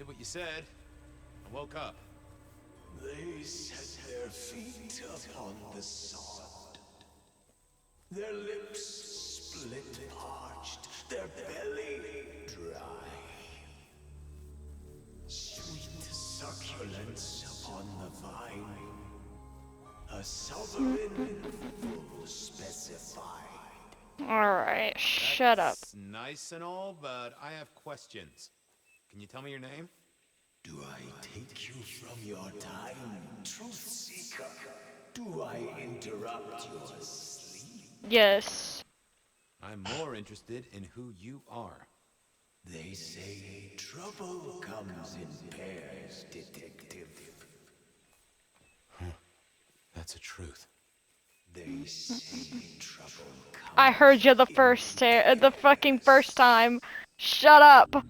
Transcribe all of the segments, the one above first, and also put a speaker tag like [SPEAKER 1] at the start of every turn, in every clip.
[SPEAKER 1] Did what you said. I woke up.
[SPEAKER 2] They set their feet upon the sod. Their lips split parched, their belly dry. Sweet succulence upon the vine. A sovereign full specified.
[SPEAKER 3] Alright, shut up.
[SPEAKER 1] That's nice and all, but I have questions. Can you tell me your name?
[SPEAKER 2] Do I take you from your time, truth seeker? Do I interrupt your sleep?
[SPEAKER 3] Yes.
[SPEAKER 1] I'm more interested in who you are.
[SPEAKER 2] They say trouble comes in pairs, detective.
[SPEAKER 1] That's a truth.
[SPEAKER 2] They say trouble comes.
[SPEAKER 3] I heard you the fucking first time. Shut up.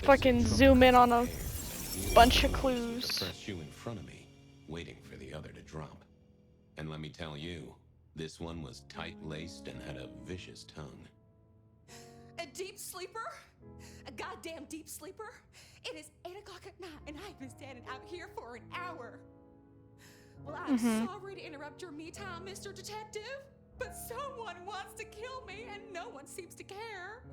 [SPEAKER 3] Fucking zoom in on a bunch of clues.
[SPEAKER 4] The first shoe in front of me, waiting for the other to drop. And let me tell you, this one was tight-laced and had a vicious tongue.
[SPEAKER 5] A deep sleeper? A goddamn deep sleeper? It is 8 o'clock at night and I've been standing out here for an hour. Well, I'm sorry to interrupt your me time, Mr. Detective, but someone wants to kill me and no one seems to care.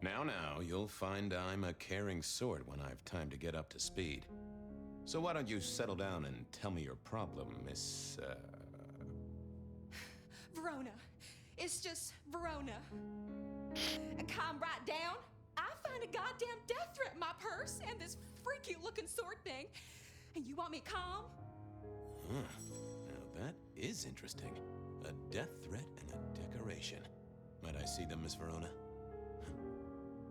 [SPEAKER 4] Now, you'll find I'm a caring sort when I've time to get up to speed. So why don't you settle down and tell me your problem, Miss,
[SPEAKER 5] Verona. It's just Verona. And calm right down. I find a goddamn death threat in my purse and this freaky looking sword thing. And you want me calm?
[SPEAKER 4] Huh. Now that is interesting. A death threat and a decoration. Might I see them, Miss Verona?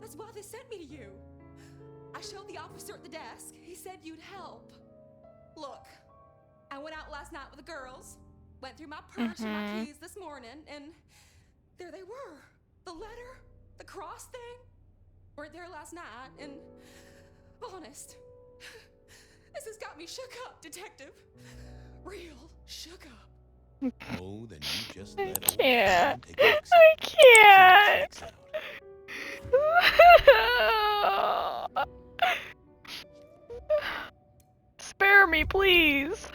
[SPEAKER 5] That's why they sent me to you. I showed the officer at the desk. He said you'd help. Look, I went out last night with the girls, went through my purse and my keys this morning, and there they were. The letter, the cross thing, were there last night, and honest, this has got me shook up, detective. Real shook up.
[SPEAKER 4] Oh, then you just let old
[SPEAKER 3] can't.
[SPEAKER 4] Tom take a look.
[SPEAKER 3] I can't.
[SPEAKER 4] See what checks out.
[SPEAKER 3] Spare me, please.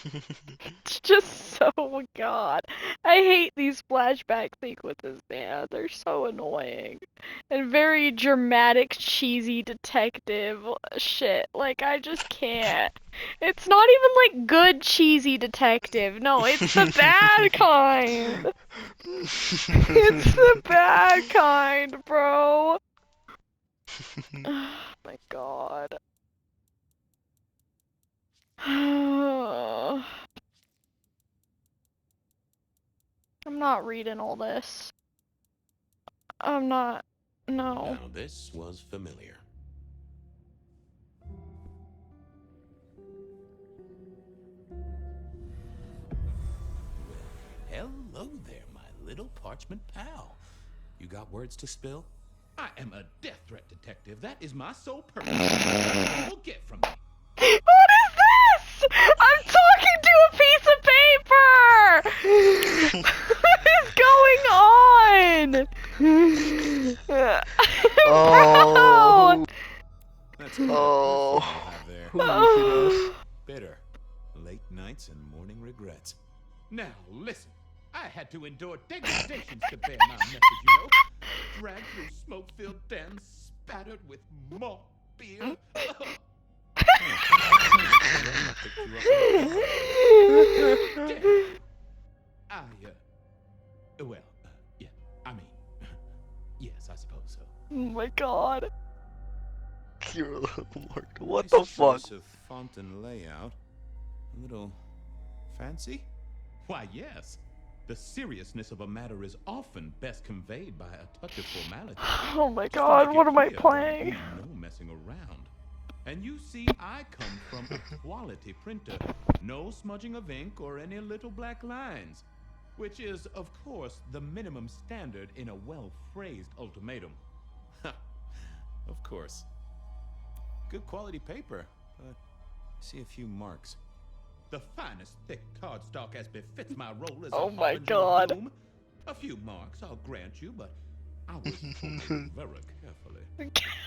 [SPEAKER 3] It's just so, oh god. I hate these flashback sequences, man. They're so annoying. And very dramatic, cheesy detective shit. Like, I just can't. It's not even like good cheesy detective. No, it's the bad kind. It's the bad kind, bro. Oh my god. I'm not reading all this. I'm not. No.
[SPEAKER 4] Now this was familiar.
[SPEAKER 1] Hello there, my little parchment pal. You got words to spill?
[SPEAKER 6] I am a death threat detective. That is my sole purpose. What will get from me?
[SPEAKER 3] What is this? I'm talking to a piece of paper! What is going on?
[SPEAKER 7] Oh.
[SPEAKER 1] That's quite a
[SPEAKER 7] Oh.
[SPEAKER 1] perfume you have there.
[SPEAKER 3] Oh.
[SPEAKER 1] Bitter. Late nights and morning regrets.
[SPEAKER 6] Now, listen. I had to endure degradations to bear my message, you know. Dragged through smoke-filled dens, spattered with malt beer. Yeah, I mean, yes, I suppose so.
[SPEAKER 3] Oh my god.
[SPEAKER 7] You're a little marked. What
[SPEAKER 1] Nice
[SPEAKER 7] the fuck?
[SPEAKER 1] choice of font and layout. A little fancy?
[SPEAKER 6] Why, yes. The seriousness of a matter is often best conveyed by a touch of formality.
[SPEAKER 3] Oh my
[SPEAKER 6] Just to
[SPEAKER 3] god,
[SPEAKER 6] make
[SPEAKER 3] what
[SPEAKER 6] it
[SPEAKER 3] am I
[SPEAKER 6] clear,
[SPEAKER 3] playing?
[SPEAKER 6] there'll be no messing around. And you see, I come from a quality printer. No smudging of ink or any little black lines. Which is, of course, the minimum standard in a well-phrased ultimatum.
[SPEAKER 1] Of course. Good quality paper, but I see a few marks.
[SPEAKER 6] the finest thick cardstock as befits my role as
[SPEAKER 3] Oh
[SPEAKER 6] a
[SPEAKER 3] my
[SPEAKER 6] harbinger of
[SPEAKER 3] God.
[SPEAKER 6] doom. A few marks I'll grant you, but I was folded very carefully.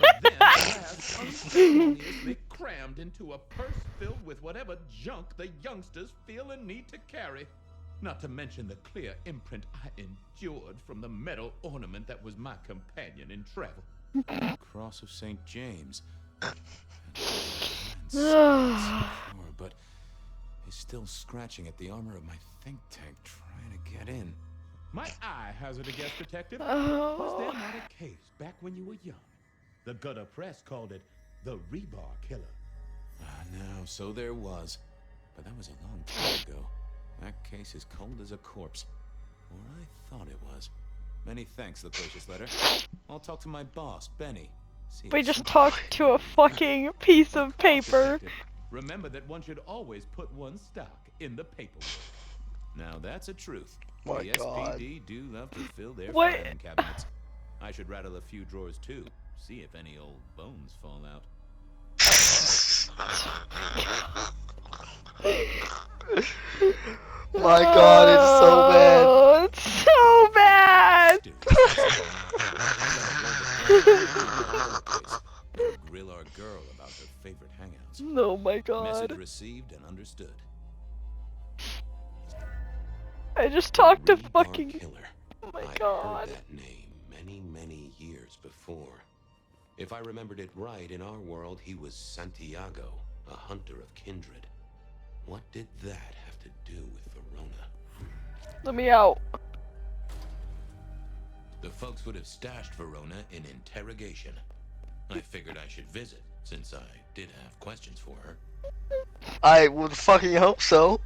[SPEAKER 6] But then, alas, unceremoniously crammed into a purse filled with whatever junk the youngsters feel a need to carry. Not to mention the clear imprint I endured from the metal ornament that was my companion in travel.
[SPEAKER 4] Cross of St. James. But he's still scratching at the armor of my think tank trying to get in.
[SPEAKER 6] Might I hazard a guess, Detective? Was there
[SPEAKER 3] Oh.
[SPEAKER 6] not a case back when you were young? The gutter press called it the Rebar Killer.
[SPEAKER 4] No, so there was. But that was a long time ago. That case is cold as a corpse. Or I thought it was. Many thanks, Loquacious Letter. I'll talk to my boss, Benny. See
[SPEAKER 3] We
[SPEAKER 4] if
[SPEAKER 3] just
[SPEAKER 4] she-
[SPEAKER 3] talked to a fucking piece of paper.
[SPEAKER 6] Detective, remember that one should always put one's stock in the paperwork.
[SPEAKER 4] Now that's a truth.
[SPEAKER 7] My
[SPEAKER 4] the
[SPEAKER 7] God.
[SPEAKER 4] SPD do love to fill their
[SPEAKER 3] What?
[SPEAKER 4] filing cabinets. I should rattle a few drawers too. See if any old bones fall out.
[SPEAKER 7] My God, it's so bad.
[SPEAKER 3] Oh, it's so bad.
[SPEAKER 4] Grill our girl about her favorite hangouts.
[SPEAKER 3] Oh my
[SPEAKER 4] Message
[SPEAKER 3] God.
[SPEAKER 4] received and understood.
[SPEAKER 3] I just talked to
[SPEAKER 4] Rebar
[SPEAKER 3] fucking.
[SPEAKER 4] Killer.
[SPEAKER 3] Oh my
[SPEAKER 4] I'd
[SPEAKER 3] God.
[SPEAKER 4] heard that name many years before. If I remembered it right, in our world, he was Santiago, a hunter of kindred. What did that have to do with Verona?
[SPEAKER 3] Let me out.
[SPEAKER 4] The folks would have stashed Verona in interrogation. I figured I should visit, since I did have questions for her.
[SPEAKER 7] I would fucking hope so.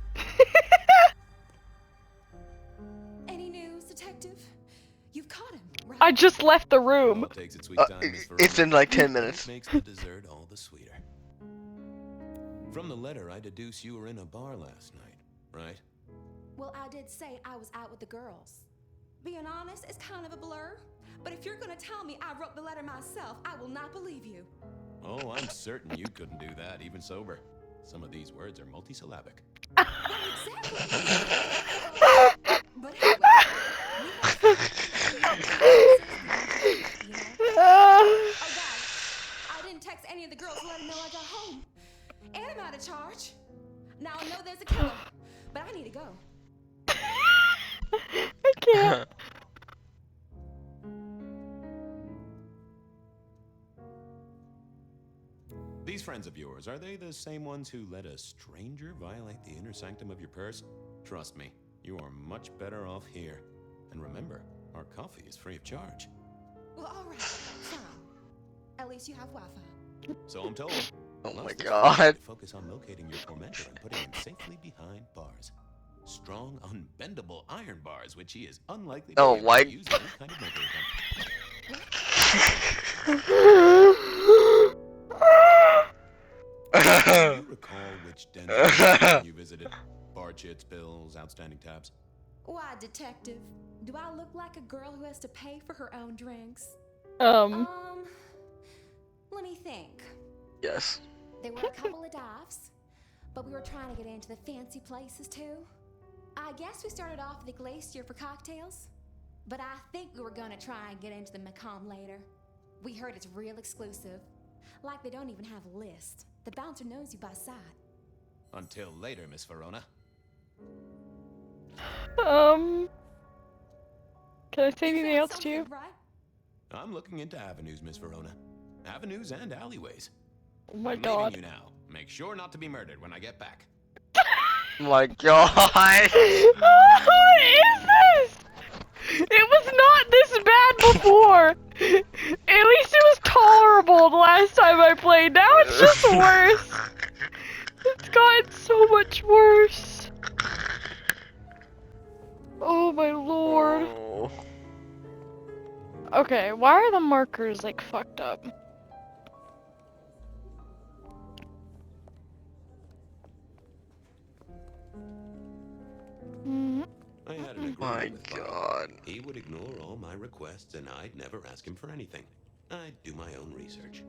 [SPEAKER 5] Any news, Detective? You've caught him, right?
[SPEAKER 3] I just left the
[SPEAKER 4] It
[SPEAKER 3] room.
[SPEAKER 4] all takes its sweet time, Miss Verona.
[SPEAKER 7] It's in like 10
[SPEAKER 4] It
[SPEAKER 7] minutes.
[SPEAKER 4] makes the dessert all the sweeter. From the letter, I deduce you were in a bar last night, right?
[SPEAKER 5] Well, I did say I was out with the girls. Being honest, it's kind of a blur. But if you're gonna tell me I wrote the letter myself, I will not believe you.
[SPEAKER 4] Oh, I'm certain you couldn't do that, even sober. Some of these words are multisyllabic.
[SPEAKER 5] Well, exactly. But anyway, we have you know? Oh, guys, I didn't text any of the girls to let them know I got home. And I'm out of charge. Now I know there's a killer, but I need to go.
[SPEAKER 3] I can't.
[SPEAKER 4] These friends of yours, are they the same ones who let a stranger violate the inner sanctum of your purse? Trust me, you are much better off here. And remember, our coffee is free of charge.
[SPEAKER 5] Well, all right, fine. At least you have Wi-Fi.
[SPEAKER 4] So I'm told.
[SPEAKER 7] Oh
[SPEAKER 4] Plus,
[SPEAKER 7] my
[SPEAKER 4] this
[SPEAKER 7] God.
[SPEAKER 4] will focus on locating your tormentor and putting him safely behind bars. Strong, unbendable iron bars, which he is unlikely to
[SPEAKER 7] Oh,
[SPEAKER 4] be able
[SPEAKER 7] why-
[SPEAKER 4] to use in any kind of murder attempt. Do you recall which den you visited? Bar chits, bills, outstanding tabs?
[SPEAKER 5] Why, Detective? Do I look like a girl who has to pay for her own drinks? Let me think.
[SPEAKER 7] Yes.
[SPEAKER 5] There were a couple of dives, but we were trying to get into the fancy places too. I guess we started off at the Glacier for cocktails, but I think we were gonna try and get into the Macomb later. We heard it's real exclusive. Like they don't even have a list. The bouncer knows you by sight.
[SPEAKER 4] Until later, Miss Verona.
[SPEAKER 3] Can I say anything
[SPEAKER 5] found
[SPEAKER 3] else to you?
[SPEAKER 5] something, right?
[SPEAKER 4] I'm looking into avenues, Miss Verona. Avenues and alleyways.
[SPEAKER 3] Oh my
[SPEAKER 4] I'm
[SPEAKER 3] God.
[SPEAKER 4] leaving you now. Make sure not to be murdered when I get back.
[SPEAKER 7] My God.
[SPEAKER 3] What is this? It was not this bad before. At least it was tolerable the last time I played. Now it's just worse. It's gotten so much worse. Oh my lord.
[SPEAKER 7] Oh.
[SPEAKER 3] Okay, why are the markers like fucked up?
[SPEAKER 4] I had an agreement
[SPEAKER 7] My
[SPEAKER 4] with Bob.
[SPEAKER 7] God.
[SPEAKER 4] He would ignore all my requests and I'd never ask him for anything. I'd do my own research.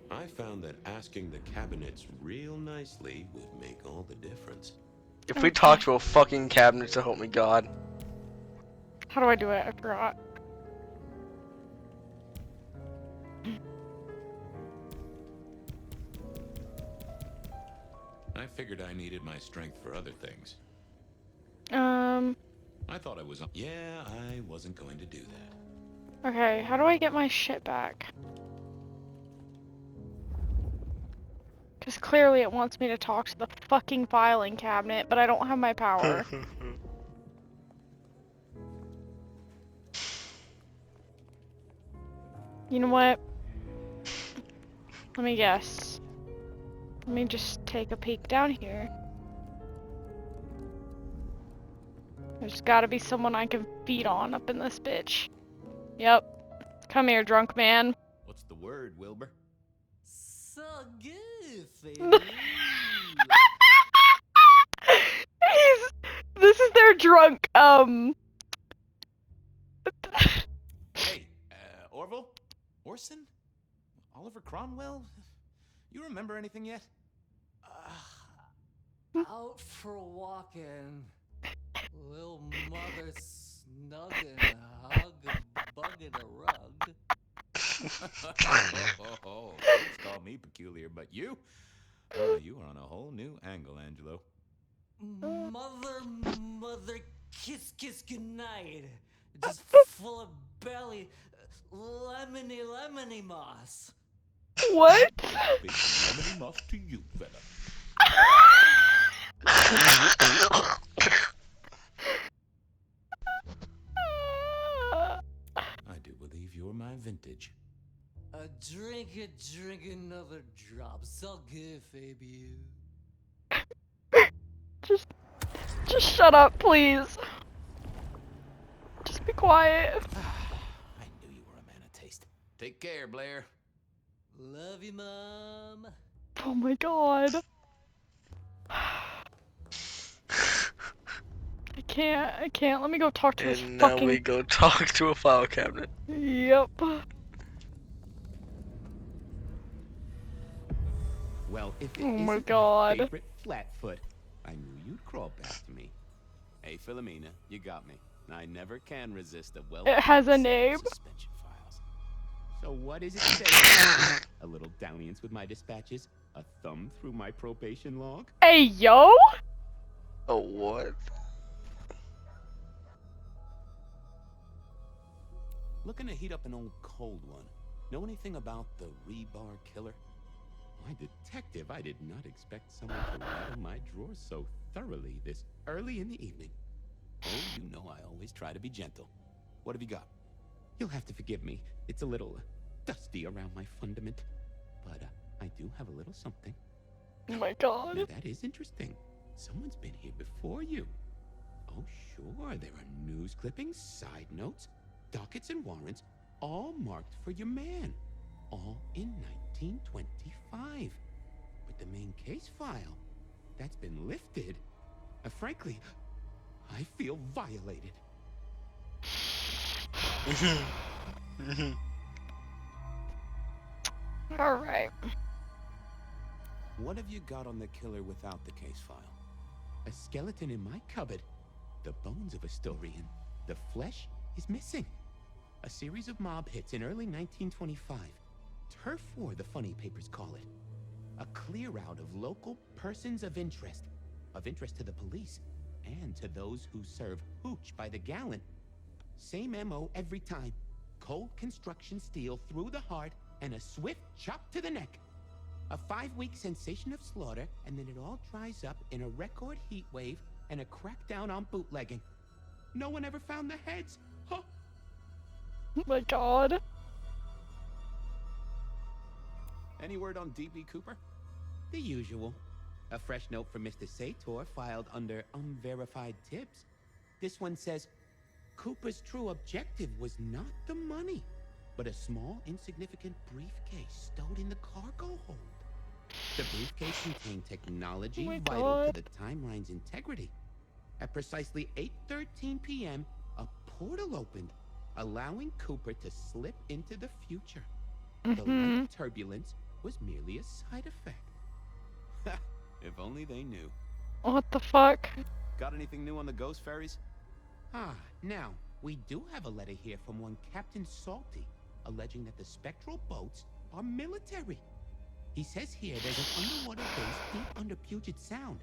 [SPEAKER 4] I I found that asking the cabinets real nicely would make all the difference.
[SPEAKER 7] If we talk to a fucking cabinet, so help me God.
[SPEAKER 3] How do I do it? I forgot.
[SPEAKER 4] I figured I needed my strength for other things. I thought I was. Yeah, I wasn't going to do that.
[SPEAKER 3] Okay, how do I get my shit back? Because clearly it wants me to talk to the fucking filing cabinet, but I don't have my power. You know what? Let me guess. Let me just take a peek down here. There's gotta be someone I can feed on up in this bitch. Yep. Come here, drunk man.
[SPEAKER 4] What's the word, Wilbur?
[SPEAKER 8] So good, baby.
[SPEAKER 3] This is their drunk,
[SPEAKER 4] Hey, Orville? Orson? Oliver Cromwell? You remember anything yet?
[SPEAKER 8] Out for walking. Little mother snuggin', hug a bug in a rug.
[SPEAKER 4] Folks call me peculiar, but you? Oh, you are on a whole new angle, Angelo.
[SPEAKER 8] Mother, kiss goodnight. Just full of belly, lemony moss.
[SPEAKER 3] What?
[SPEAKER 4] Big lemony moss to you, fella. I do believe you're my vintage.
[SPEAKER 8] Drink another drop. So good, baby.
[SPEAKER 3] Just shut up, please. Just be quiet.
[SPEAKER 4] I knew you were a man of taste. Take care, Blair.
[SPEAKER 8] Love you, Mom.
[SPEAKER 3] Oh my god. I can't. Let me go talk to this
[SPEAKER 7] And now
[SPEAKER 3] fucking...
[SPEAKER 7] we go talk to a file cabinet.
[SPEAKER 3] Yep.
[SPEAKER 6] Well, if it
[SPEAKER 3] Oh my
[SPEAKER 6] isn't
[SPEAKER 3] God.
[SPEAKER 6] favorite Flatfoot, I knew you'd crawl back to me. Hey, Philomena, you got me. I never can resist a well.
[SPEAKER 3] It has a name.
[SPEAKER 6] Suspension files. So what is it today? A little dalliance with my dispatches? A thumb through my probation log?
[SPEAKER 3] Hey, yo!
[SPEAKER 7] Oh, what?
[SPEAKER 4] Looking to heat up an old cold one. Know anything about the rebar killer?
[SPEAKER 6] My detective, I did not expect someone to rattle my drawers so thoroughly this early in the evening.
[SPEAKER 4] Oh, you know I always try to be gentle. What have you got?
[SPEAKER 6] You'll have to forgive me. It's a little dusty around my fundament. But I do have a little something.
[SPEAKER 3] Oh my god.
[SPEAKER 6] Now that is interesting. Someone's been here before you. Oh, sure. There are news clippings, side notes, dockets and warrants, all marked for your man. All in 1925. But the main case file, that's been lifted. Frankly, I feel violated.
[SPEAKER 3] Alright.
[SPEAKER 4] What have you got on the killer without the case file?
[SPEAKER 6] A skeleton in my cupboard. The bones of a story, and the flesh is missing. A series of mob hits in early 1925. Turf war, the funny papers call it. A clear out of local persons of interest to the police, and to those who serve hooch by the gallon. Same MO every time. Cold construction steel through the heart, and a swift chop to the neck. A 5-week sensation of slaughter, and then it all dries up in a record heat wave and a crackdown on bootlegging. No one ever found the heads. Huh?
[SPEAKER 3] Oh my god.
[SPEAKER 4] Any word on D.B. Cooper?
[SPEAKER 6] The usual. A fresh note from Mr. Sator filed under unverified tips. This one says, Cooper's true objective was not the money, but a small, insignificant briefcase stowed in the cargo hold. The briefcase contained technology
[SPEAKER 3] Oh my
[SPEAKER 6] vital
[SPEAKER 3] God.
[SPEAKER 6] to the timeline's integrity. At precisely 8:13 p.m., a portal opened, allowing Cooper to slip into the future. The light turbulence was merely a side effect.
[SPEAKER 4] If only they knew.
[SPEAKER 3] What the fuck?
[SPEAKER 4] Got anything new on the ghost ferries?
[SPEAKER 6] Now, we do have a letter here from one Captain Salty, alleging that the spectral boats are military. He says here there's an underwater base deep under Puget Sound.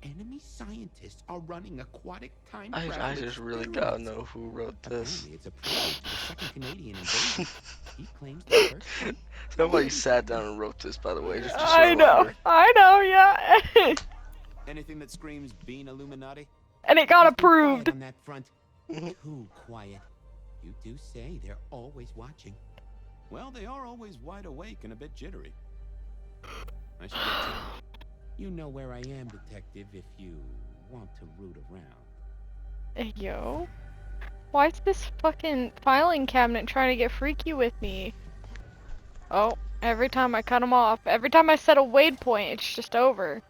[SPEAKER 6] Enemy scientists are running aquatic time travel
[SPEAKER 7] I just really gotta know who wrote this.
[SPEAKER 6] Apparently, it's a prelude to the second Canadian invasion. He claims the first one.
[SPEAKER 7] Somebody sat down and wrote this, by the way, just to show
[SPEAKER 3] I know, yeah.
[SPEAKER 4] Anything that screams Bean Illuminati?
[SPEAKER 3] And it got
[SPEAKER 6] He's been quiet
[SPEAKER 3] approved.
[SPEAKER 6] on that front. Too quiet. You do say they're always watching.
[SPEAKER 4] Well, they are always wide awake and a bit jittery. I should get to it.
[SPEAKER 6] You know where I am, detective, if you want to root around.
[SPEAKER 3] Yo. Why is this fucking filing cabinet trying to get freaky with me? Oh, every time I cut him off, every time I set a waypoint, it's just over.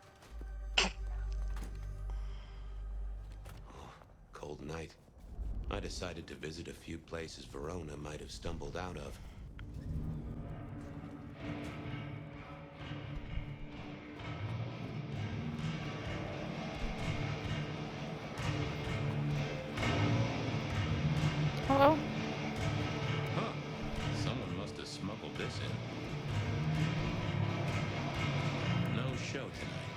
[SPEAKER 4] Cold night. I decided to visit a few places Verona might have stumbled out of.
[SPEAKER 3] Hello?
[SPEAKER 6] Huh. Someone must have smuggled this in. No show tonight.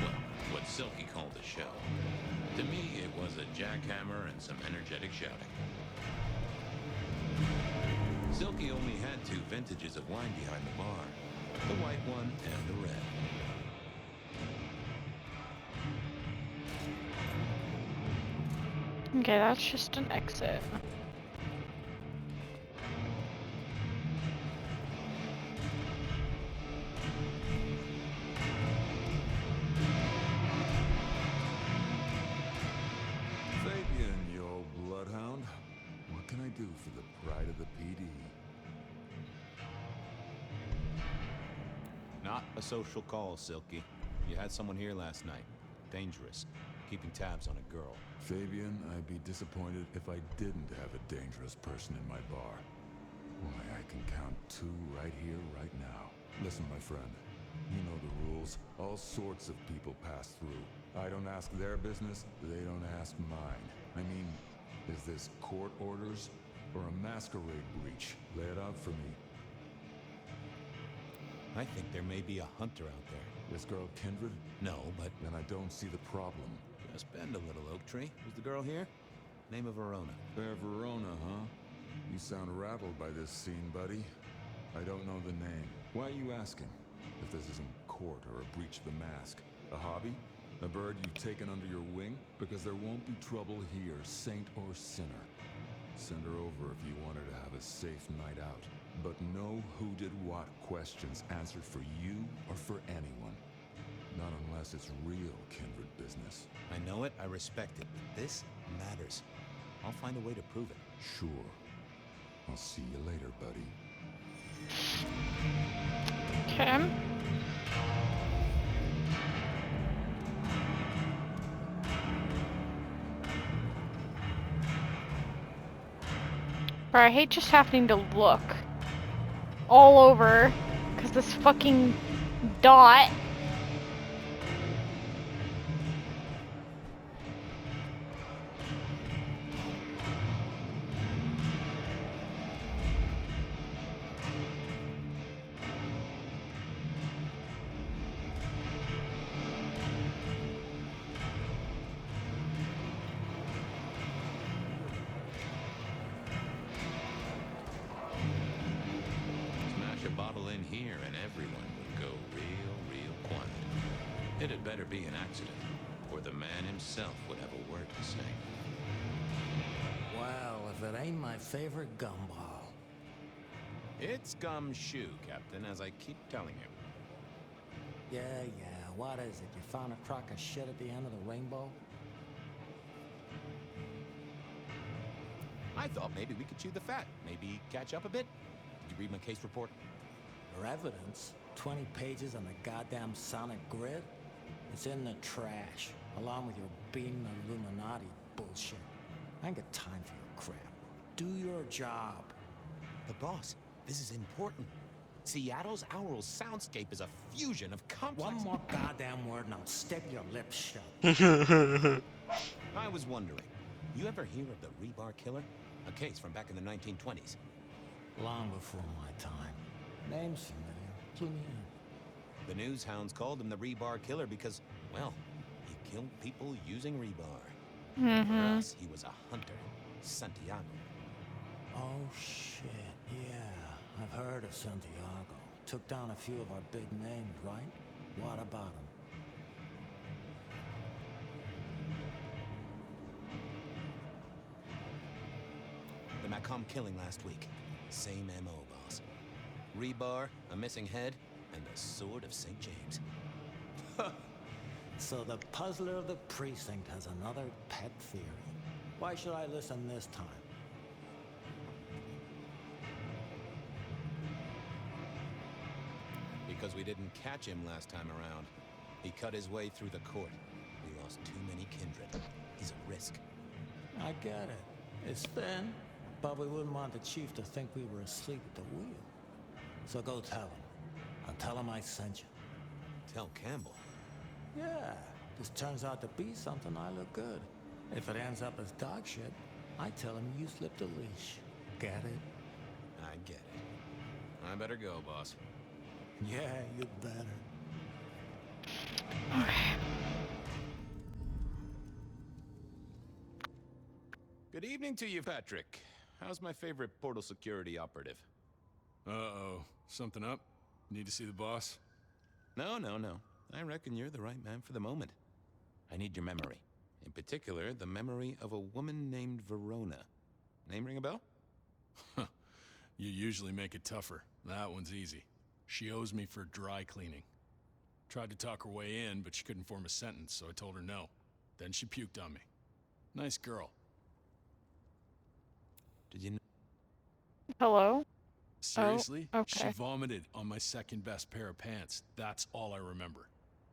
[SPEAKER 6] Well, what Silky called a show. To me, it was a jackhammer and some energetic shouting. Silky only had 2 vintages of wine behind the bar. The white one and the red.
[SPEAKER 3] Okay, that's just an exit.
[SPEAKER 9] Fabian, you old bloodhound. What can I do for the pride of the PD?
[SPEAKER 4] Not a social call, Silky. You had someone here last night. Dangerous. Keeping tabs on a girl.
[SPEAKER 9] Fabian, I'd be disappointed if I didn't have a dangerous person in my bar. Why, I can count 2 right here, right now. Listen, my friend. You know the rules. All sorts of people pass through. I don't ask their business, they don't ask mine. I mean, is this court orders or a masquerade breach? Lay it out for me.
[SPEAKER 4] I think there may be a hunter out there.
[SPEAKER 9] This girl Kindred?
[SPEAKER 4] No, but
[SPEAKER 9] Then I don't see the problem.
[SPEAKER 4] just bend a little, Oak Tree. Who's the girl here? Name of Verona.
[SPEAKER 9] Fair Verona, huh? You sound rattled by this scene, buddy. I don't know the name. Why are you asking? If this isn't court or a breach of the mask. A hobby? A bird you've taken under your wing? Because there won't be trouble here, saint or sinner. Send her over if you want her to have a safe night out. But no who did what questions answered for you or for anyone. Not unless it's real kindred business.
[SPEAKER 4] I know it, I respect it, but this matters. I'll find a way to prove it.
[SPEAKER 9] Sure. I'll see you later, buddy.
[SPEAKER 3] Okay. Bro, I hate just having to look all over because this fucking dot.
[SPEAKER 6] Smash a bottle in here and everyone would go real quiet. It'd better be an accident, or the man himself would have a word to say.
[SPEAKER 8] Well, if it ain't my favorite gumball.
[SPEAKER 4] It's gumshoe, Captain, as I keep telling you.
[SPEAKER 8] Yeah, what is it? You found a crock of shit at the end of the rainbow?
[SPEAKER 4] I thought maybe we could chew the fat. Maybe catch up a bit. Did you read my case report?
[SPEAKER 8] Your evidence? 20 pages on the goddamn sonic grid? It's in the trash, along with your being Illuminati bullshit. I ain't got time for your crap. Do your job.
[SPEAKER 4] But boss, this is important.
[SPEAKER 1] Seattle's aural soundscape is a fusion of complex...
[SPEAKER 8] One more goddamn word and I'll step your lips shut.
[SPEAKER 1] I was wondering, you ever hear of the Rebar Killer? A case from back in the 1920s.
[SPEAKER 8] Long before my time. Name's familiar. Clue me in.
[SPEAKER 1] The news hounds called him the Rebar Killer because, well, he killed people using rebar. For us, he was a hunter, Santiago.
[SPEAKER 8] Oh, shit. Yeah, I've heard of Santiago. Took down a few of our big names, right? What about him?
[SPEAKER 1] The Macomb killing last week. Same M.O., boss. Rebar, a missing head, and the Sword of St. James.
[SPEAKER 8] So the puzzler of the precinct has another pet theory. Why should I listen this time?
[SPEAKER 1] Because we didn't catch him last time around. He cut his way through the court. We lost too many kindred. He's a risk.
[SPEAKER 8] I get it. It's thin, but we wouldn't want the chief to think we were asleep at the wheel. So go tell him. And tell him I sent you.
[SPEAKER 1] Tell Campbell.
[SPEAKER 8] Yeah, this turns out to be something, I look good. If it ends up as dog shit, I tell him you slipped a leash. Get it?
[SPEAKER 1] I get it. I better go, boss.
[SPEAKER 8] Yeah, you better.
[SPEAKER 4] Good evening to you, Patrick. How's my favorite portal security operative?
[SPEAKER 10] Uh-oh. Something up? Need to see the boss?
[SPEAKER 4] No. I reckon you're the right man for the moment. I need your memory. In particular, the memory of a woman named Verona. Name ring a bell?
[SPEAKER 10] You usually make it tougher. That one's easy. She owes me for dry cleaning. Tried to talk her way in, but she couldn't form a sentence, so I told her no. Then she puked on me. Nice girl.
[SPEAKER 4] Did you know?
[SPEAKER 3] Hello?
[SPEAKER 10] Seriously?
[SPEAKER 3] Oh, okay.
[SPEAKER 10] She vomited on my second best pair of pants. That's all I remember.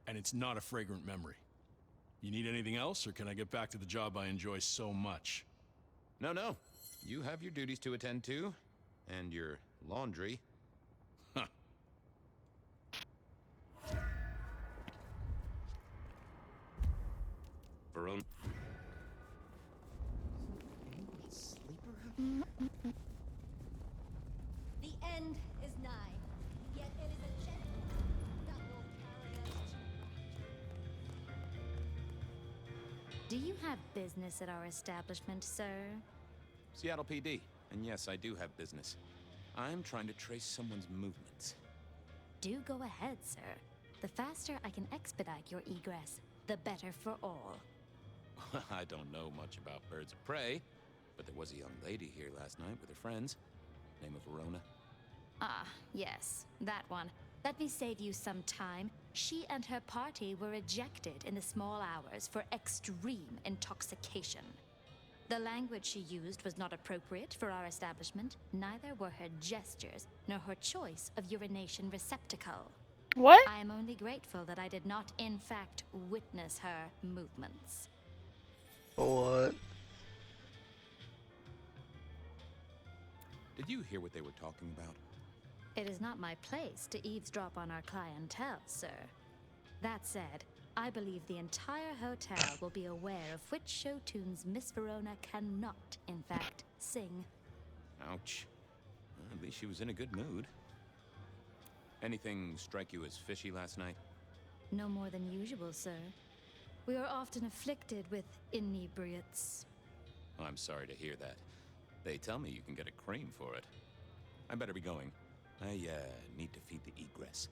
[SPEAKER 10] And it's not a fragrant memory. You need anything else, or can I get back to the job I enjoy so much?
[SPEAKER 4] No. You have your duties to attend to, and your laundry.
[SPEAKER 10] Huh.
[SPEAKER 4] Verona.
[SPEAKER 11] The end is nigh, yet it is a gentle that will carry us to...
[SPEAKER 12] Do you have business at our establishment, sir?
[SPEAKER 4] Seattle PD. And yes, I do have business. I'm trying to trace someone's movements.
[SPEAKER 12] Do go ahead, sir. The faster I can expedite your egress, the better for all.
[SPEAKER 4] I don't know much about birds of prey, but there was a young lady here last night with her friends. Name of Verona.
[SPEAKER 12] Ah, yes, that one. Let me save you some time. She and her party were ejected in the small hours for extreme intoxication. The language she used was not appropriate for our establishment. Neither were her gestures, nor her choice of urination receptacle.
[SPEAKER 3] What?
[SPEAKER 12] I am only grateful that I did not, in fact, witness her movements.
[SPEAKER 7] What?
[SPEAKER 4] Did you hear what they were talking about?
[SPEAKER 12] It is not my place to eavesdrop on our clientele, sir. That said, I believe the entire hotel will be aware of which show tunes Miss Verona cannot, in fact, sing.
[SPEAKER 4] Ouch. Well, at least she was in a good mood. Anything strike you as fishy last night?
[SPEAKER 12] No more than usual, sir. We are often afflicted with inebriates.
[SPEAKER 4] Oh, I'm sorry to hear that. They tell me you can get a cream for it. I better be going. I, need to feed the egress.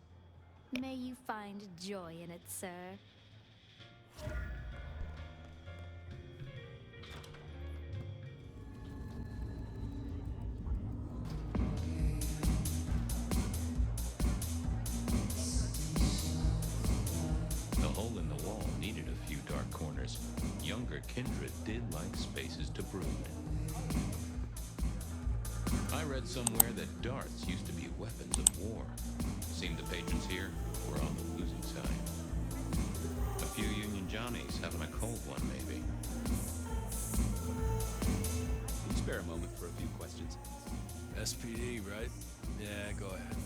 [SPEAKER 12] May you find joy in it, sir.
[SPEAKER 6] The hole in the wall needed a few dark corners. Younger kindred did like spaces to brood. I read somewhere that darts used to be weapons of war. Seemed the patrons here were on the losing side. A few Union Johnnies having a cold one, maybe.
[SPEAKER 1] Can you spare a moment for a few questions?
[SPEAKER 10] SPD, right? Yeah, go ahead.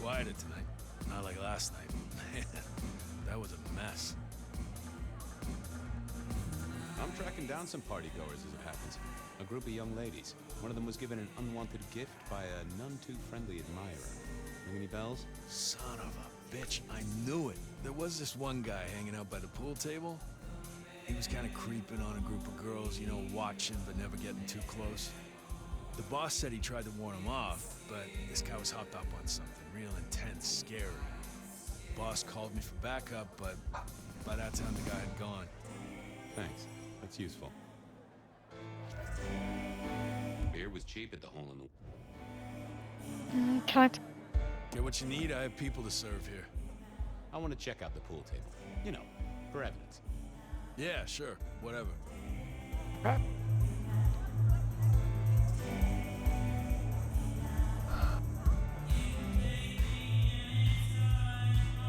[SPEAKER 10] quieter tonight. Not like last night. Man, that was a mess.
[SPEAKER 4] I'm tracking down some partygoers as it happens. A group of young ladies. One of them was given an unwanted gift by a none-too-friendly admirer. Ring any bells?
[SPEAKER 10] Son of a bitch, I knew it. There was this one guy hanging out by the pool table. He was kind of creeping on a group of girls, you know, watching but never getting too close. The boss said he tried to warn him off, but this guy was hopped up on something real intense, scary. Boss called me for backup, but by that time the guy had gone.
[SPEAKER 4] Thanks. That's useful. Beer was cheap at the hole in the...
[SPEAKER 3] Can I
[SPEAKER 10] Get what you need, I have people to serve here.
[SPEAKER 4] I want to check out the pool table. You know, for evidence.
[SPEAKER 10] Yeah, sure, whatever.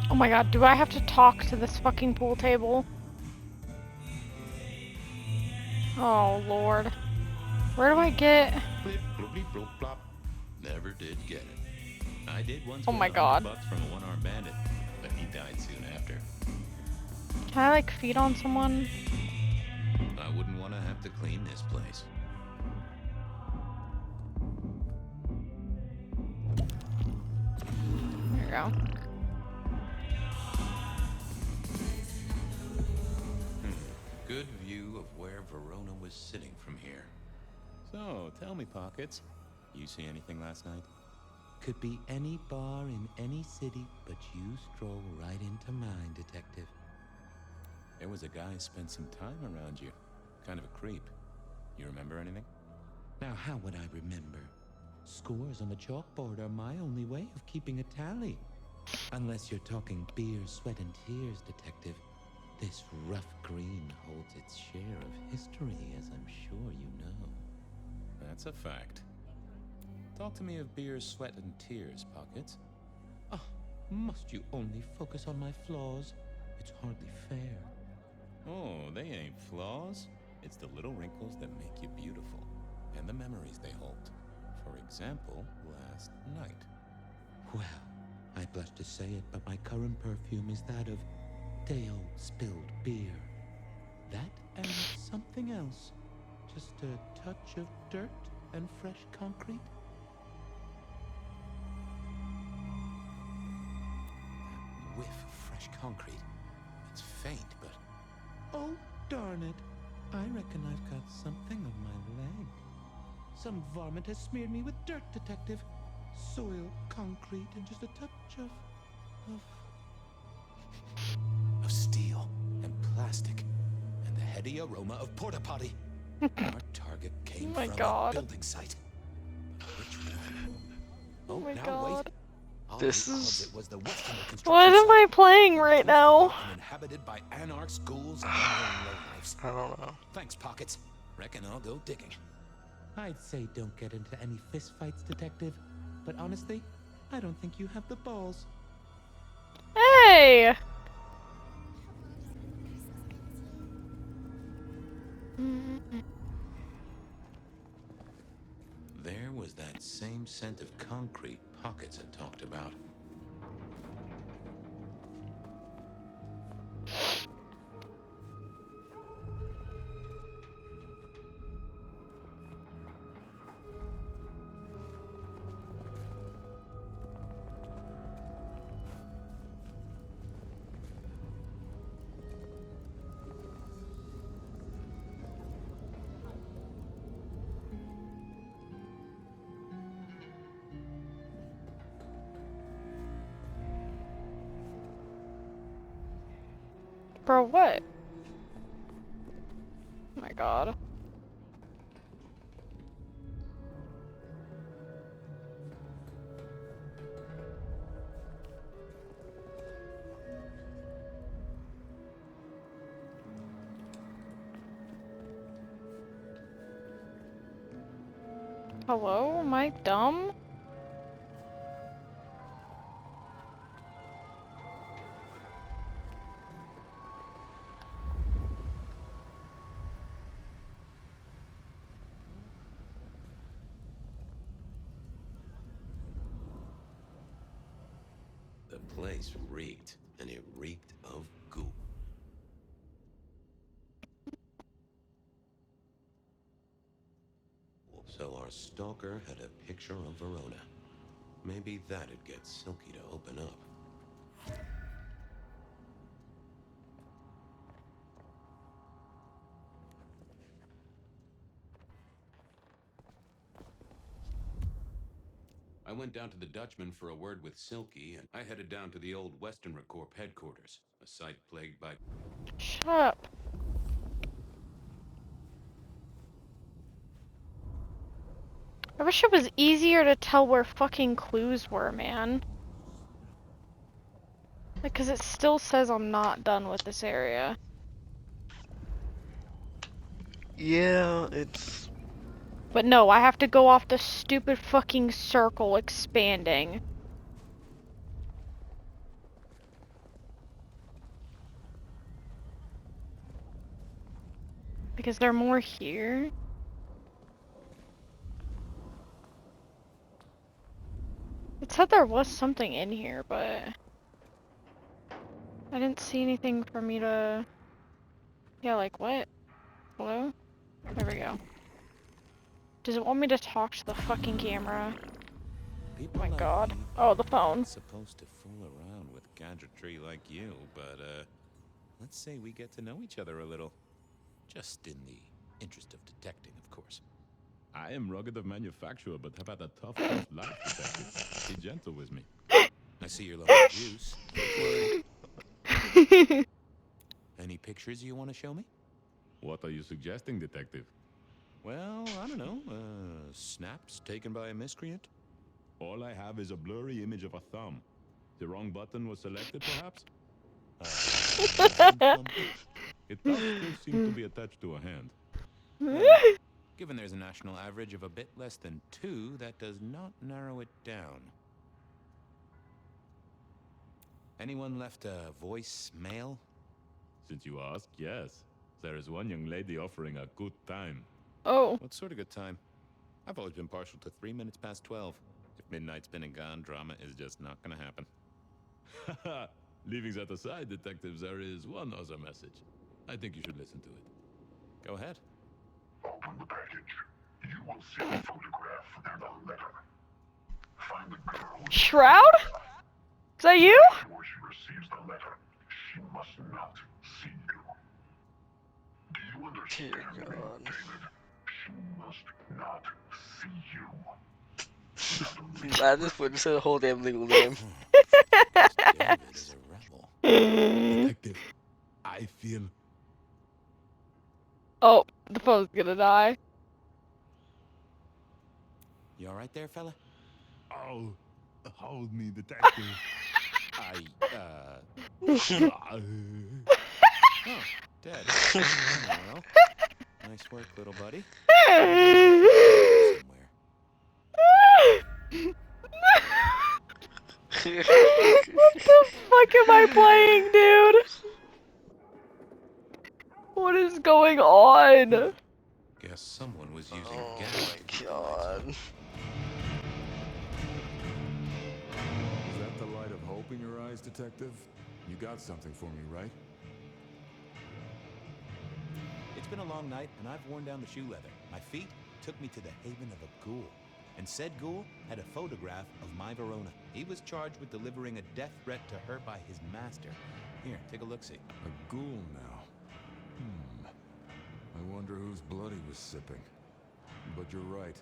[SPEAKER 3] Oh my god, do I have to talk to this fucking pool table? Oh lord. Where do I get...
[SPEAKER 6] Blip, bloopy, bloop, plop. Never did get it. I did once
[SPEAKER 3] Oh
[SPEAKER 6] win
[SPEAKER 3] my God.
[SPEAKER 6] $100 from a one-armed bandit, but he died soon after.
[SPEAKER 3] Can I like feed on someone?
[SPEAKER 6] I wouldn't want to have to clean this place.
[SPEAKER 3] There you go.
[SPEAKER 6] Good view of where Verona was sitting from here.
[SPEAKER 4] So, tell me, Pockets. You see anything last night? Could be any bar in any city, but you stroll right into mine, Detective. There was a guy who spent some time around you. Kind of a creep. You remember anything? Now, how would I remember? Scores on the chalkboard are my only way of keeping a tally. Unless you're talking beer, sweat, and tears, Detective. This rough green holds its share of history, as I'm sure you know. That's a fact. Talk to me of beer, sweat, and tears, Pockets. Ah, must you only focus on my flaws? It's hardly fair. Oh, they ain't flaws. It's the little wrinkles that make you beautiful, and the memories they hold. For example, last night. Well, I blush to say it, but my current perfume is that of day-old spilled beer. That and something else. Just a touch of dirt and fresh concrete. That whiff of fresh concrete. It's faint, but... Oh, darn it. I reckon I've got something on my leg. Some varmint has smeared me with dirt, Detective. Soil, concrete, and just a touch of steel and plastic and the heady aroma of porta potty. Our target came
[SPEAKER 3] Oh my
[SPEAKER 4] from
[SPEAKER 3] God.
[SPEAKER 4] a building site. Which one?
[SPEAKER 3] Oh my
[SPEAKER 4] now
[SPEAKER 3] God.
[SPEAKER 4] wait. All
[SPEAKER 7] This
[SPEAKER 4] the odds
[SPEAKER 7] is-
[SPEAKER 4] it was the Western construction
[SPEAKER 3] What am I
[SPEAKER 4] site.
[SPEAKER 3] playing right now?
[SPEAKER 4] And inhabited by anarchs, ghouls, and lowlifes.
[SPEAKER 7] I don't know.
[SPEAKER 4] Thanks, Pockets. Reckon I'll go digging. I'd say don't get into any fistfights, Detective. But honestly, I don't think you have the balls.
[SPEAKER 3] Hey!
[SPEAKER 4] There was that same scent of concrete Pockets had talked about.
[SPEAKER 3] Bro, what? Oh my God. Hello? Am I dumb?
[SPEAKER 1] The place reeked, and it reeked of goo. So our stalker had a picture of Verona. Maybe that'd get Silky to open up. I went down to the Dutchman for a word with Silky, and I headed down to the old Western Corp headquarters, a site plagued by...
[SPEAKER 3] Shut up. I wish it was easier to tell where fucking clues were, man. Because it still says I'm not done with this area.
[SPEAKER 7] Yeah, it's...
[SPEAKER 3] But no, I have to go off the stupid fucking circle expanding. Because there are more here. It said there was something in here, but I didn't see anything for me to... Yeah, like what? Hello? There we go. Does it want me to talk to the fucking camera?
[SPEAKER 1] People
[SPEAKER 3] My
[SPEAKER 1] like
[SPEAKER 3] god.
[SPEAKER 1] me
[SPEAKER 3] Oh, the
[SPEAKER 1] aren't
[SPEAKER 3] phone.
[SPEAKER 1] supposed to fool around with gadgetry like you, but let's say we get to know each other a little. Just in the interest of detecting, of course.
[SPEAKER 6] I am rugged of manufacture, but have had a tough life, detective. Be gentle with me.
[SPEAKER 1] I see you're low on juice. Any pictures you want to show me?
[SPEAKER 6] What are you suggesting, detective?
[SPEAKER 1] Well, I don't know. Snaps taken by a miscreant?
[SPEAKER 6] All I have is a blurry image of a thumb. The wrong button was selected, perhaps? It does still seem to be attached to a hand.
[SPEAKER 1] Given there's a national average of a bit less than 2, that does not narrow it down. Anyone left a voicemail?
[SPEAKER 6] Since you ask, yes. There is one young lady offering a good time.
[SPEAKER 3] Oh.
[SPEAKER 1] What sort of good time? I've always been partial to 3 minutes past 12. If midnight's been and gone, drama is just not gonna happen.
[SPEAKER 6] Haha. Leaving that aside, detectives, there is one other message. I think you should listen to it.
[SPEAKER 1] Go ahead.
[SPEAKER 13] Open the package. You will see a photograph and a letter. Find the girl.
[SPEAKER 3] Shroud? Is that you?
[SPEAKER 13] Before she receives the letter, she must not see you. Do you understand me, David? She must not see you.
[SPEAKER 7] At this point, just say the whole damn legal name.
[SPEAKER 1] David is a rebel.
[SPEAKER 6] Detective, I feel...
[SPEAKER 3] Oh, the phone's gonna die.
[SPEAKER 1] You alright there, fella?
[SPEAKER 6] Oh, hold me, detective.
[SPEAKER 1] Oh, dead. Well, nice work, little buddy. Somewhere.
[SPEAKER 3] What the fuck am I playing, dude? What is going on?
[SPEAKER 1] Guess someone was using
[SPEAKER 7] Oh
[SPEAKER 1] gas.
[SPEAKER 7] my god.
[SPEAKER 9] Is that the light of hope in your eyes, detective? You got something for me, right?
[SPEAKER 1] It's been a long night, and I've worn down the shoe leather. My feet took me to the haven of a ghoul. And said ghoul had a photograph of my Verona. He was charged with delivering a death threat to her by his master. Here, take a look-see.
[SPEAKER 9] A ghoul now. I wonder whose blood he was sipping. But you're right.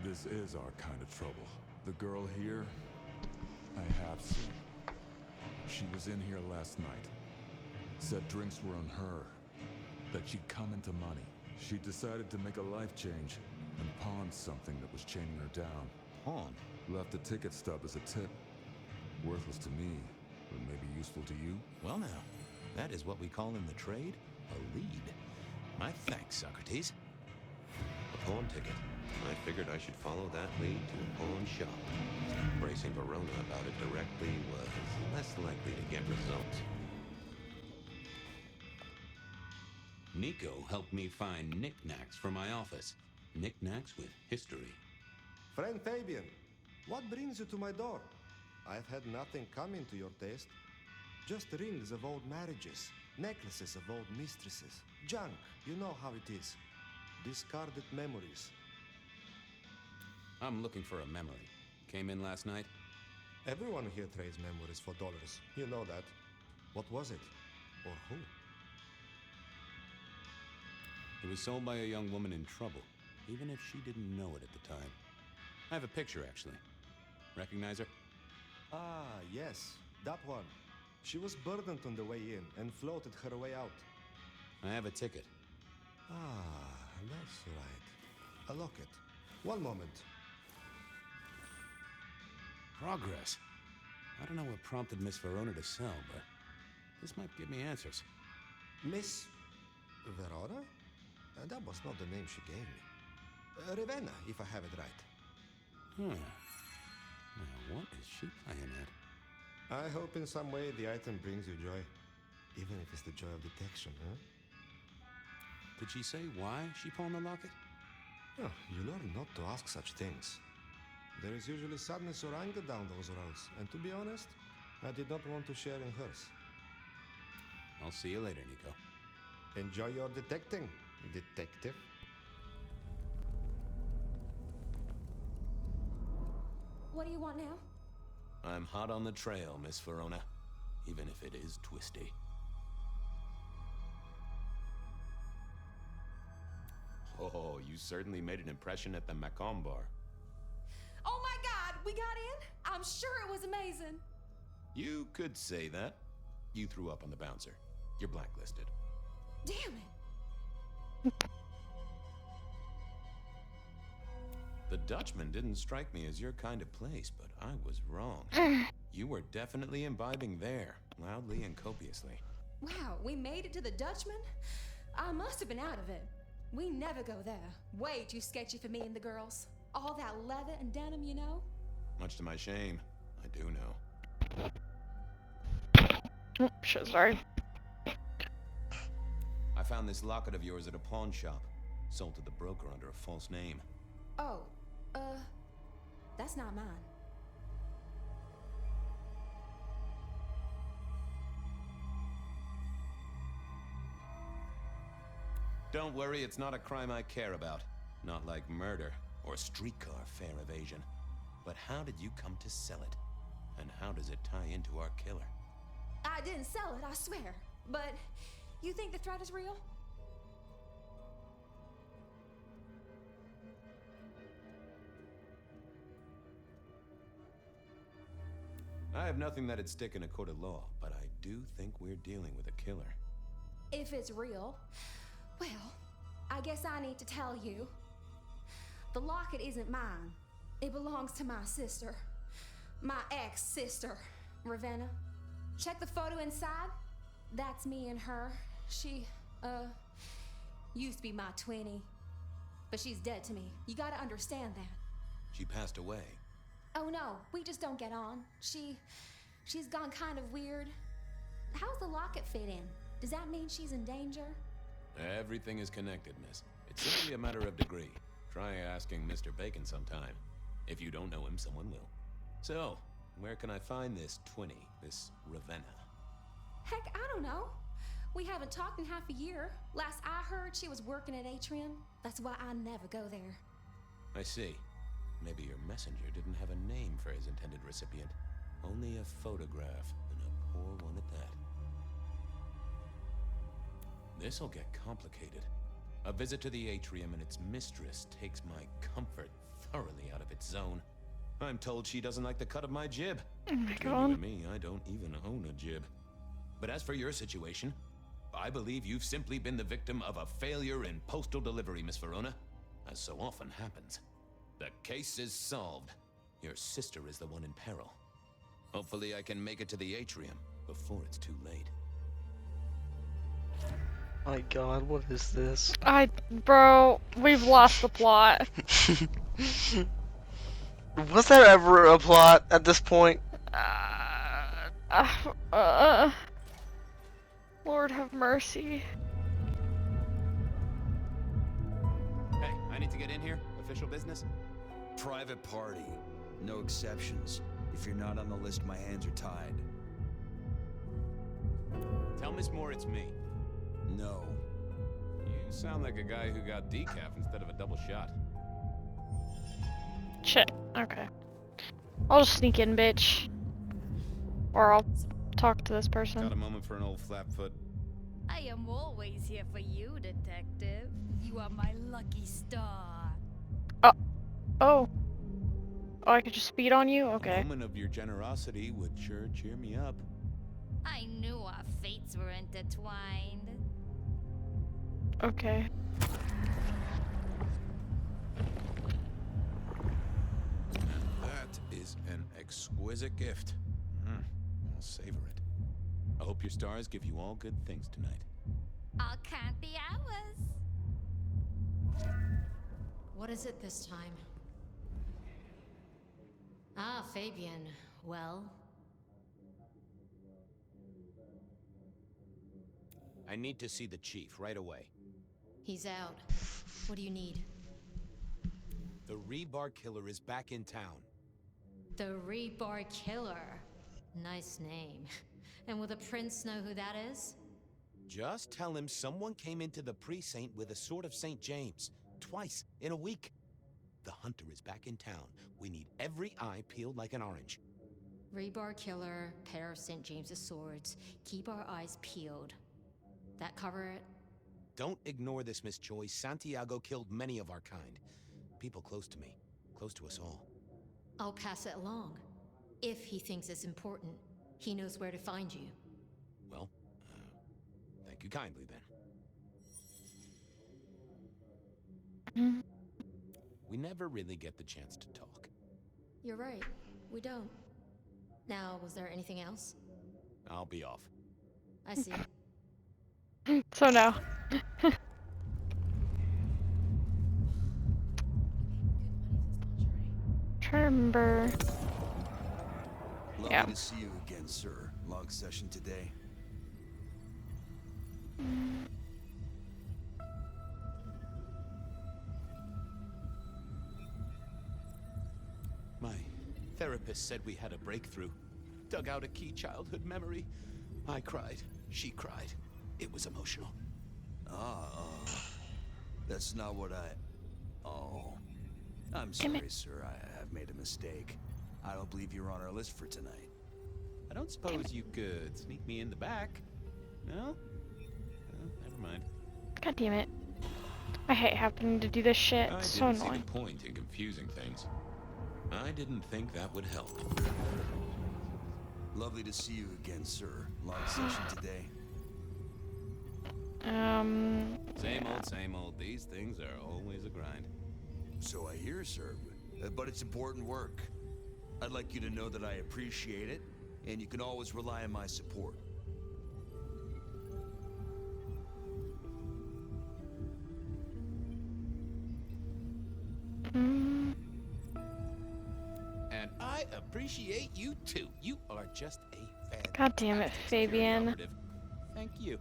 [SPEAKER 9] This is our kind of trouble. The girl here, I have seen. She was in here last night. Said drinks were on her. That she'd come into money. She decided to make a life change and pawned something that was chaining her down.
[SPEAKER 1] Pawn?
[SPEAKER 9] Left a ticket stub as a tip. Worthless to me, but maybe useful to you?
[SPEAKER 1] Well now, that is what we call in the trade a lead. My thanks, Socrates. A pawn ticket. I figured I should follow that lead to a pawn shop. Bracing Verona about it directly was less likely to get results. Nico helped me find knickknacks for my office. Knickknacks with history.
[SPEAKER 14] Friend Fabian, what brings you to my door? I've had nothing coming to your taste. Just rings of old marriages, necklaces of old mistresses, junk, you know how it is. Discarded memories.
[SPEAKER 4] I'm looking for a memory. Came in last night?
[SPEAKER 14] Everyone here trades memories for dollars. You know that. What was it? Or who?
[SPEAKER 4] It was sold by a young woman in trouble, even if she didn't know it at the time. I have a picture, actually. Recognize her?
[SPEAKER 14] Ah, yes, that one. She was burdened on the way in and floated her way out.
[SPEAKER 4] I have a ticket.
[SPEAKER 14] Ah, that's right. A locket. One moment.
[SPEAKER 4] Progress. I don't know what prompted Miss Verona to sell, but this might give me answers.
[SPEAKER 14] Miss Verona? That was not the name she gave me. Ravenna, if I have it right.
[SPEAKER 4] Now, what is she playing at?
[SPEAKER 14] I hope in some way the item brings you joy. Even if it's the joy of detection, huh?
[SPEAKER 4] Did she say why she pawned the locket?
[SPEAKER 14] Oh, you learn not to ask such things. There is usually sadness or anger down those roads, and to be honest, I did not want to share in hers.
[SPEAKER 4] I'll see you later, Nico.
[SPEAKER 14] Enjoy your detecting, detective.
[SPEAKER 5] What do you want now?
[SPEAKER 4] I'm hot on the trail, Miss Verona, even if it is twisty. Oh, you certainly made an impression at the Macomb bar.
[SPEAKER 5] Oh my God, we got in? I'm sure it was amazing.
[SPEAKER 4] You could say that. You threw up on the bouncer. You're blacklisted.
[SPEAKER 5] Damn it.
[SPEAKER 4] The Dutchman didn't strike me as your kind of place, but I was wrong. You were definitely imbibing there, loudly and copiously.
[SPEAKER 5] Wow, we made it to the Dutchman? I must have been out of it. We never go there. Way too sketchy for me and the girls. All that leather and denim, you know?
[SPEAKER 4] Much to my shame, I do know.
[SPEAKER 3] Oh, shit, sorry.
[SPEAKER 4] I found this locket of yours at a pawn shop. Sold to the broker under a false name.
[SPEAKER 5] Oh, that's not mine.
[SPEAKER 4] Don't worry, it's not a crime I care about. Not like murder or streetcar fare evasion. But how did you come to sell it? And how does it tie into our killer?
[SPEAKER 5] I didn't sell it, I swear. But you think the threat is real?
[SPEAKER 4] I have nothing that'd stick in a court of law, but I do think we're dealing with a killer.
[SPEAKER 5] If it's real, well, I guess I need to tell you. The locket isn't mine. It belongs to my sister. My ex-sister, Ravenna. Check the photo inside. That's me and her. She, used to be my twinnie. But she's dead to me. You gotta understand that.
[SPEAKER 4] She passed away.
[SPEAKER 5] Oh no, we just don't get on. She's gone kind of weird. How's the locket fit in? Does that mean she's in danger?
[SPEAKER 4] Everything is connected, miss. It's simply a matter of degree. Try asking Mr. Bacon sometime. If you don't know him, someone will. So, where can I find this twinnie, this Ravenna?
[SPEAKER 5] Heck, I don't know. We haven't talked in half a year. Last I heard, she was working at Atrium. That's why I never go there.
[SPEAKER 4] I see. Maybe your messenger didn't have a name for his intended recipient. Only a photograph, and a poor one at that. This'll get complicated. A visit to the Atrium and its mistress takes my comfort thoroughly out of its zone. I'm told she doesn't like the cut of my jib.
[SPEAKER 3] Oh my
[SPEAKER 4] Between
[SPEAKER 3] God.
[SPEAKER 4] you and me, I don't even own a jib. But as for your situation, I believe you've simply been the victim of a failure in postal delivery, Miss Verona, as so often happens. The case is solved. Your sister is the one in peril. Hopefully I can make it to the Atrium before it's too late.
[SPEAKER 7] My God, what is this?
[SPEAKER 3] Bro, we've lost the plot.
[SPEAKER 7] Was there ever a plot at this point?
[SPEAKER 3] Lord have mercy.
[SPEAKER 4] Hey, I need to get in here. Official business?
[SPEAKER 15] Private party. No exceptions.
[SPEAKER 2] If you're not on the list, my hands are tied.
[SPEAKER 4] Tell Miss Moore it's me.
[SPEAKER 2] No.
[SPEAKER 4] You sound like a guy who got decaf instead of a double shot.
[SPEAKER 3] Shit. Okay. I'll just sneak in, bitch. Or I'll talk to this person.
[SPEAKER 4] Got a moment for an old flapfoot?
[SPEAKER 12] I am always here for you, detective. You are my lucky star.
[SPEAKER 3] Oh. Oh, I could just speed on you?
[SPEAKER 4] A
[SPEAKER 3] Okay.
[SPEAKER 4] moment of your generosity would sure cheer me up.
[SPEAKER 12] I knew our fates were intertwined.
[SPEAKER 3] Okay.
[SPEAKER 4] That is an exquisite gift. I'll savor it. I hope your stars give you all good things tonight.
[SPEAKER 12] I'll count the hours.
[SPEAKER 15] What is it this time? Ah, Fabian. Well?
[SPEAKER 1] I need to see the chief right away.
[SPEAKER 15] He's out. What do you need?
[SPEAKER 1] The rebar killer is back in town.
[SPEAKER 15] The Rebar Killer. Nice name. And will the prince know who that is?
[SPEAKER 1] Just tell him someone came into the precinct with a sword of St. James. Twice in a week. The hunter is back in town. We need every eye peeled like an orange.
[SPEAKER 15] Rebar Killer, pair of St. James's swords. Keep our eyes peeled. That cover it?
[SPEAKER 1] Don't ignore this, Miss Joyce. Santiago killed many of our kind. People close to me. Close to us all.
[SPEAKER 15] I'll pass it along. If he thinks it's important, he knows where to find you.
[SPEAKER 1] Well, thank you kindly then. We never really get the chance to talk.
[SPEAKER 15] You're right. We don't. Now, was there anything else?
[SPEAKER 1] I'll be off.
[SPEAKER 15] I see.
[SPEAKER 3] So now. Trying to remember.
[SPEAKER 2] Lovely to see you again, sir. Long session today.
[SPEAKER 1] My therapist said we had a breakthrough. Dug out a key childhood memory. I cried. She cried. It was emotional.
[SPEAKER 2] That's not what Oh. I'm sorry, sir. I've made a mistake. I don't believe you're on our list for tonight.
[SPEAKER 1] I don't suppose you could sneak me in the back. No? Never mind.
[SPEAKER 3] God damn it. I hate having to do this shit. It's so
[SPEAKER 4] I didn't see
[SPEAKER 3] annoying.
[SPEAKER 4] the point in confusing things. I didn't think that would help.
[SPEAKER 2] Lovely to see you again, sir. Long session today.
[SPEAKER 1] Same old. These things are always a grind.
[SPEAKER 2] So I hear, sir. But it's important work. I'd like you to know that I appreciate it, and you can always rely on my support.
[SPEAKER 1] And I appreciate you too. You are just a fan.
[SPEAKER 3] God damn it, Fabian.
[SPEAKER 1] Thank you.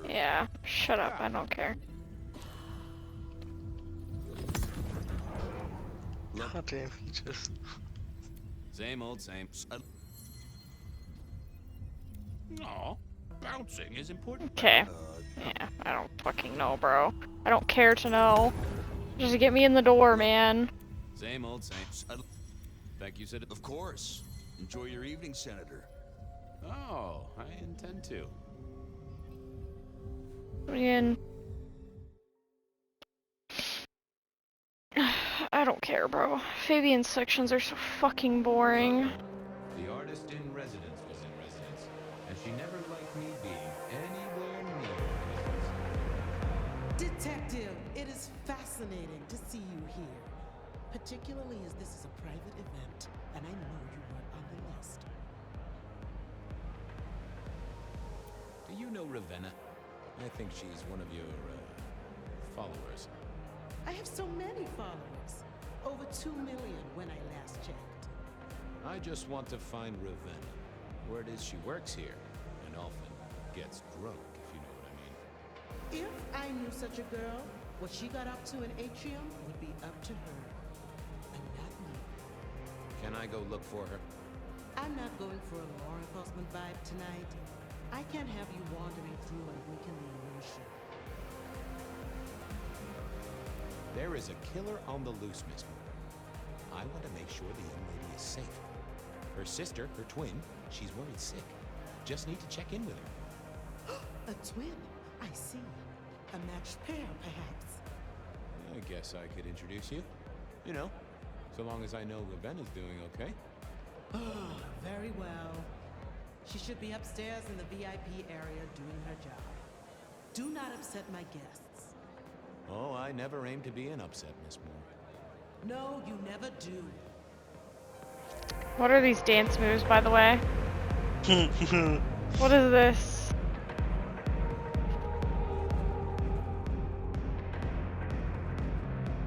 [SPEAKER 3] Yeah, shut up. I don't care.
[SPEAKER 7] God damn, he just...
[SPEAKER 1] Same old same. Aw, bouncing is important.
[SPEAKER 3] Okay. Yeah, I don't fucking know, bro. I don't care to know. Just get me in the door, man.
[SPEAKER 1] Same old same. Thank you, Citizen.
[SPEAKER 2] Of course. Enjoy your evening, Senator.
[SPEAKER 1] Oh, I intend to.
[SPEAKER 3] Man. I don't care, bro. Fabian's sections are so fucking boring.
[SPEAKER 6] The artist in residence was in residence, and she never liked me being anywhere near it.
[SPEAKER 16] Detective, it is fascinating to see you here. Particularly as this is a private event, and I know you weren't on the list.
[SPEAKER 1] Do you know Ravenna? I think she's one of your, followers.
[SPEAKER 16] I have so many followers. Over 2 million when I last checked.
[SPEAKER 1] I just want to find Ravenna. Word is she works here, and often gets drunk, if you know what I mean.
[SPEAKER 16] If I knew such a girl, what she got up to in Atrium would be up to her. And not me.
[SPEAKER 1] Can
[SPEAKER 4] I go look for her.
[SPEAKER 16] I'm not going for a law enforcement vibe tonight. I can't have you wandering through and breaking the illusion.
[SPEAKER 4] There is a killer on the loose, Miss Moore. I want to make sure the young lady is safe. Her sister, her twin, she's worried sick. Just need to check in with her.
[SPEAKER 16] A twin? I see. A matched pair, perhaps.
[SPEAKER 4] I guess I could introduce you. You know, so long as I know Ravenna's doing okay.
[SPEAKER 16] Oh, very well. She should be upstairs in the VIP area doing her job. Do not upset my guests.
[SPEAKER 4] Oh, I never aim to be an upset, Miss Moore.
[SPEAKER 16] No, you never do.
[SPEAKER 3] What are these dance moves, by the way? What is this?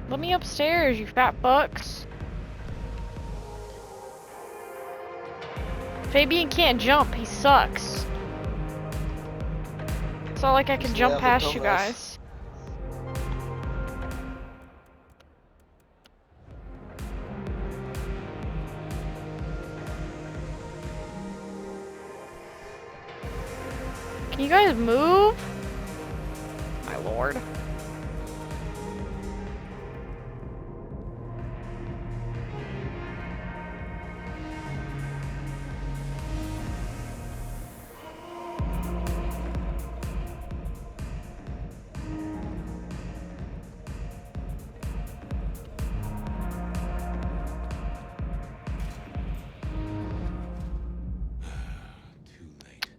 [SPEAKER 3] Let me upstairs, you fat fucks. Fabian can't jump, he sucks. It's not like I can jump past you guys. Can you guys move? My lord.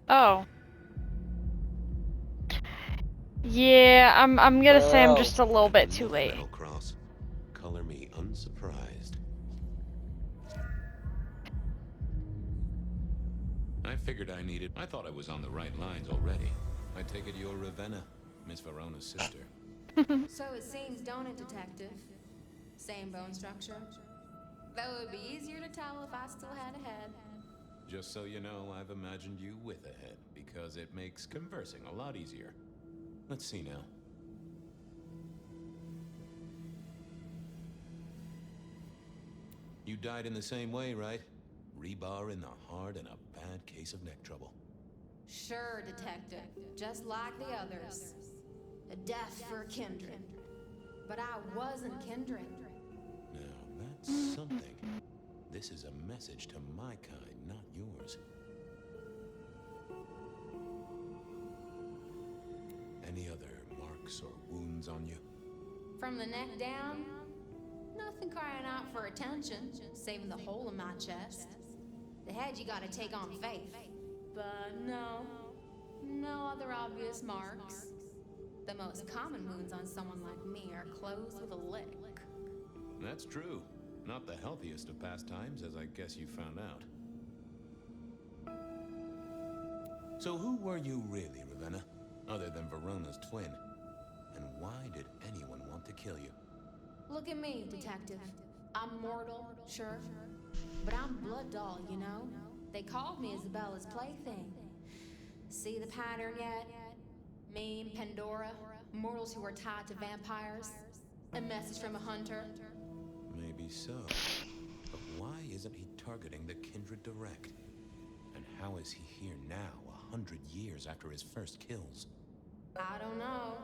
[SPEAKER 3] Oh. Yeah, I'm gonna say I'm just a little bit too late.
[SPEAKER 1] Metal cross. Color me unsurprised.
[SPEAKER 4] I figured I thought I was on the right lines already. I take it you're Ravenna, Miss Verona's sister.
[SPEAKER 5] So it seems, don't it, Detective? Same bone structure. Though it would be easier to tell if I still had a head.
[SPEAKER 4] Just so you know, I've imagined you with a head, because it makes conversing a lot easier. Let's see now. You died in the same way, right? Rebar in the heart and a bad case of neck trouble.
[SPEAKER 5] Sure, Detective. Just like the others. A death for kindred. But I wasn't kindred.
[SPEAKER 4] Now, that's something. This is a message to my kind, not yours. Any other marks or wounds on you?
[SPEAKER 5] From the neck down, nothing crying out for attention, saving the hole in my chest. The head you gotta take on faith. But no other obvious marks. The most common wounds on someone like me are closed with a lick.
[SPEAKER 4] That's true. Not the healthiest of pastimes, as I guess you found out. So who were you really, Ravenna? Other than Verona's twin? And why did anyone want to kill you?
[SPEAKER 5] Look at me, Detective. I'm mortal, sure. But I'm blood doll, you know? They called me Isabella's plaything. See the pattern yet? Me, Pandora, mortals who are tied to vampires. A message from a hunter.
[SPEAKER 4] Maybe so. But why isn't he targeting the kindred direct? And how is he here now, 100 years after his first kills?
[SPEAKER 5] I don't know.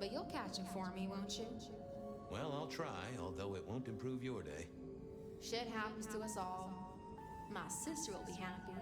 [SPEAKER 5] But you'll catch him for me, won't you?
[SPEAKER 4] Well, I'll try, although it won't improve your day.
[SPEAKER 5] Shit happens to us all. My sister will be happy,